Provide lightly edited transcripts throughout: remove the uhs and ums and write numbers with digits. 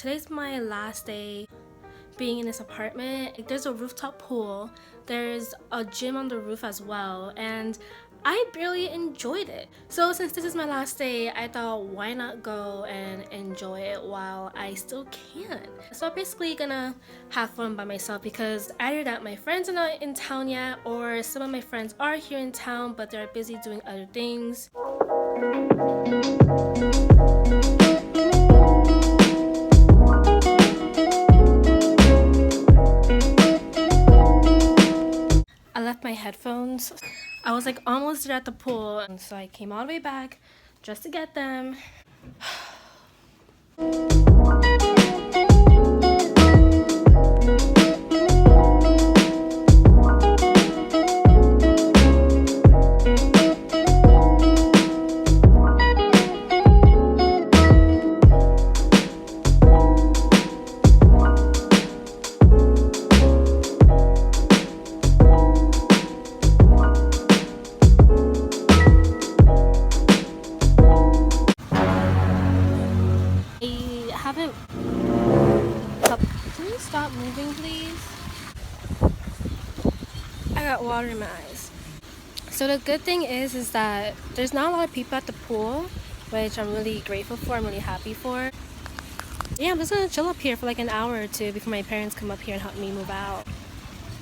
today's my last day being in this apartment. There's a rooftop pool, there's a gym on the roof as well, and I barely enjoyed it. So since this is my last day, I thought why not go and enjoy it while I still can. So I'm basically gonna have fun by myself because either that my friends are not in town yet, or some of my friends are here in town but they're busy doing other things. I left my headphones. I was like almost there at the pool, and so I came all the way back just to get them. Can you stop moving, please? I got water in my eyes. So the good thing is that there's not a lot of people at the pool, which I'm really grateful for. I'm really happy for. Yeah, I'm just gonna chill up here for like an hour or two before my parents come up here and help me move out.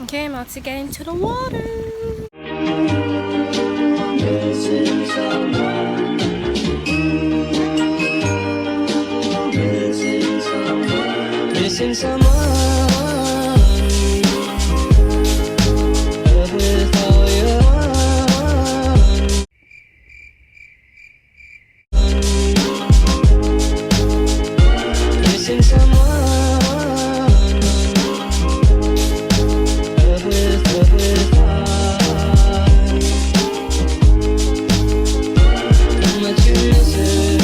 Okay, I'm about to get into the water. Missing someone with all your missing someone with how much you miss it,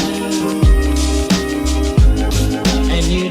and you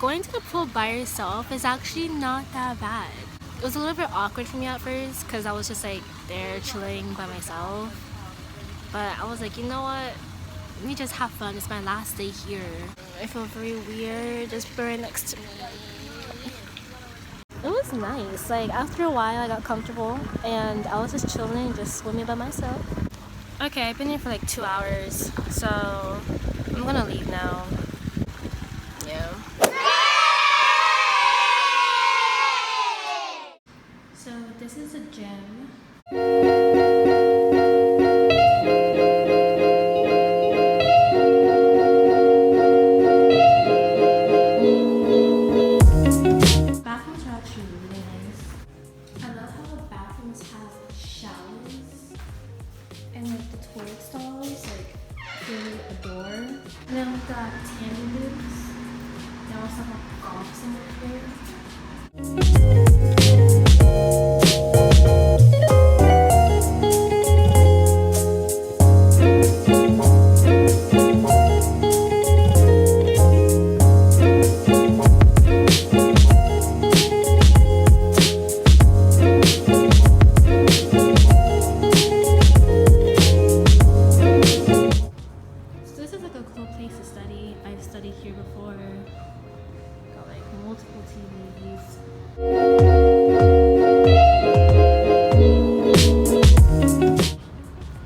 Going to the pool by yourself is actually not that bad. It was a little bit awkward for me at first because I was just like there chilling by myself. But I was like, you know what? Let me just have fun. It's my last day here. I feel very weird just right next to me. It was nice. Like after a while I got comfortable and I was just chilling, just swimming by myself. Okay, I've been here for like 2 hours, so I'm gonna leave now. Yeah. So this is a gym. Bathrooms are actually really nice. I love how the bathrooms have showers and like the toilet stalls like through a door. got tanning booths. They also have golf simulators. So this is like a cool place to study. I've studied here before. Got like multiple TVs.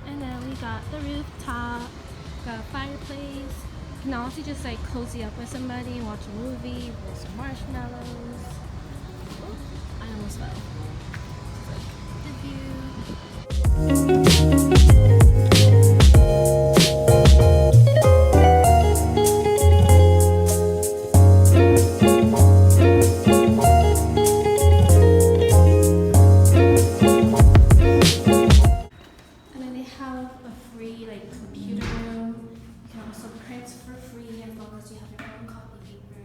And then we got the rooftop, got a fireplace. You can also just like cozy up with somebody, watch a movie, roll some marshmallows. Oh, I almost fell. Like the view. And then they have a free like computer room. You can also print for free as long as you have your own copy paper.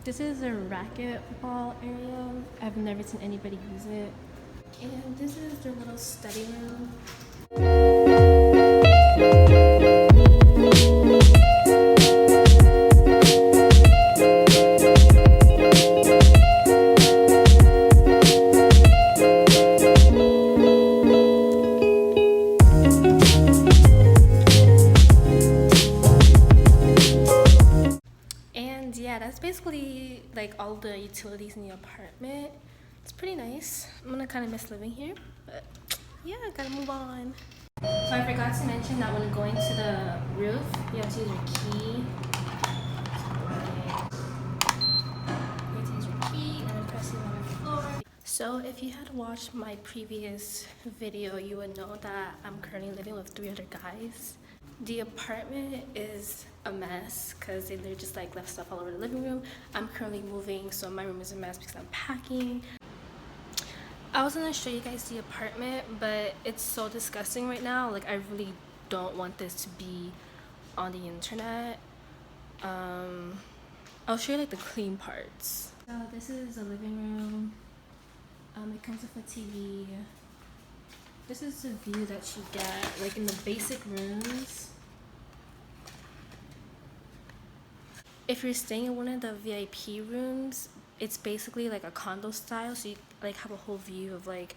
This is a racquetball area. I've never seen anybody use it. And this is their little study room. And yeah, that's basically like all the utilities in the apartment. It's pretty nice. I'm gonna kind of miss living here, but yeah, gotta move on. So I forgot to mention that when going to the roof, you have to use your key. You have to use your key and then press it on the floor. So if you had watched my previous video, you would know that I'm currently living with 3 other guys. The apartment is a mess because they're just like left stuff all over the living room. I'm currently moving, so my room is a mess because I'm packing. I was gonna show you guys the apartment, but it's so disgusting right now. Like, I really don't want this to be on the internet. I'll show you like the clean parts. So this is the living room. It comes with a TV. This is the view that you get like in the basic rooms. If you're staying in one of the VIP rooms, it's basically like a condo style, so you like have a whole view of like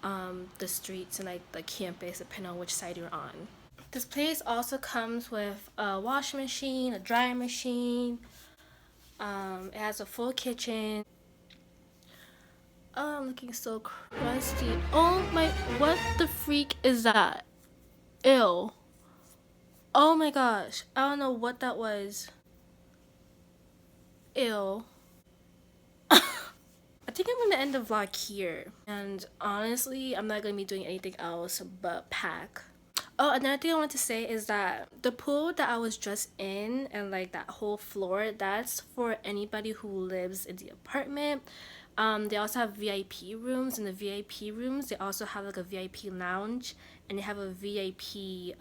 the streets and like the campus depending on which side you're on. This place also comes with a washing machine, a dryer machine. It has a full kitchen. Oh, I'm looking so crusty. Oh my, what the freak is that? Ew. Oh my gosh, I don't know what that was. Ew. I think I'm gonna end the vlog here. And honestly, I'm not gonna be doing anything else but pack. Oh, another thing I want to say is that the pool that I was just in and like that whole floor, that's for anybody who lives in the apartment. They also have VIP rooms. In the VIP rooms, they also have like a VIP lounge and they have a VIP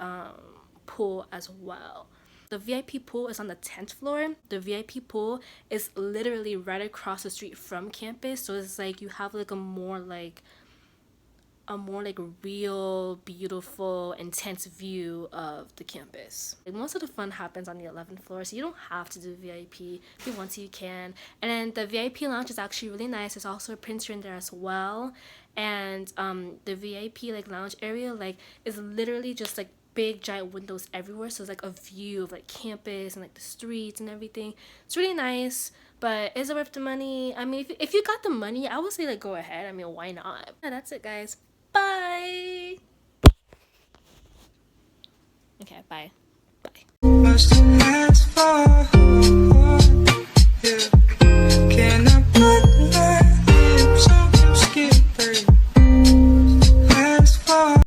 pool as well. The VIP pool is on the 10th floor. The VIP pool is literally right across the street from campus, so it's like you have like a more like real, beautiful, intense view of the campus. Like, most of the fun happens on the 11th floor, so you don't have to do VIP. If you want to, you can. And then the VIP lounge is actually really nice. There's also a printer in there as well. And the VIP like lounge area like is literally just like big giant windows everywhere, so it's like a view of like campus and like the streets and everything. It's really nice, but is it worth the money? I mean, if you got the money, I would say like go ahead. I mean, why not? Yeah, that's it, guys. Bye. Okay, bye. Bye.